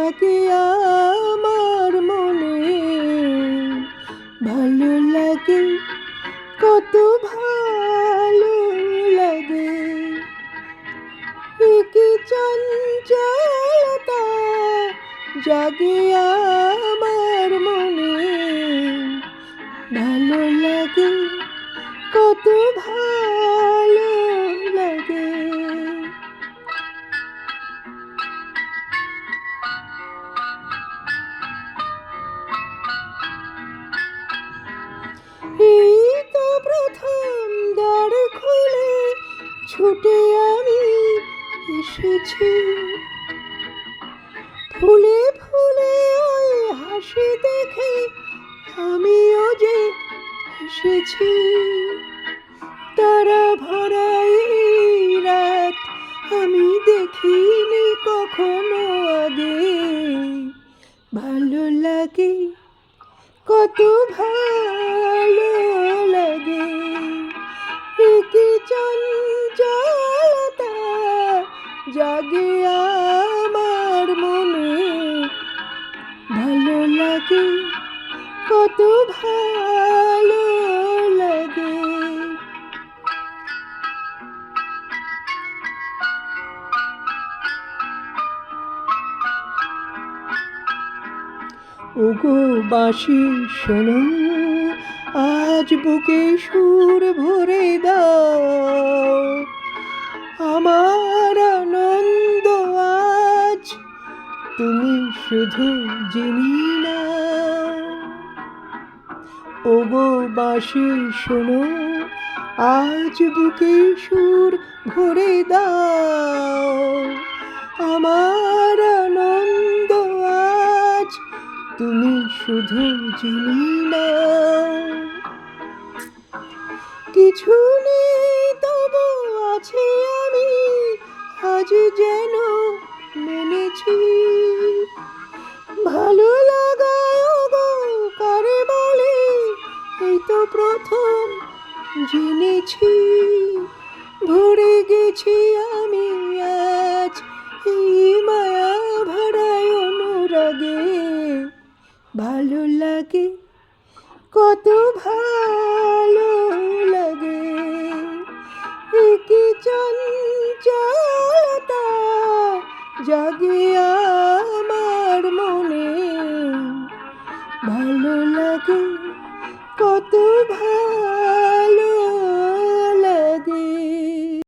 জাগে আমার মনে, ভালো লাগে, কত ভালো লাগে। কি চঞ্চলতা জাগে আমার মনে, ভালো লাগে, কত ভালো লাগে। এই তো প্রথম দ্বার খুলে ছুটে আমি এসেছি, ফুলে ফুলে ওই হাসি দেখে আমিও যে এসেছি। তারা ভরা এই রাত আমি দেখিনি কখনো আগে, ভালো লাগে, কত ভালো লাগে। কি চঞ্চলতা জাগে আমার মনে, ভালো লাগে, কত ভালো লাগে। ওগো বাঁশি শোনো, আজ বুকে সুর ভরে দাও, আমার আনন্দ আজ তুমি শুধু জিনি না। ওগো বাঁশি শোনো, আজ বুকে সুর ভরে দাও, আমার আনন্দ আজ তুমি শুধু জিনি না। কিছু নেই তবু আছে আমি আজ যেন মেনেছি, ভালো লাগা গো কারে বলে এই তো প্রথম জেনেছি। ভরে গেছি আমি আজ এই মায়া ভরায় অনুরাগে, ভালো লাগে, কত ভালো লাগে। কি চঞ্চলতা জাগে আমার মনে, ভালো লাগে, কত ভালো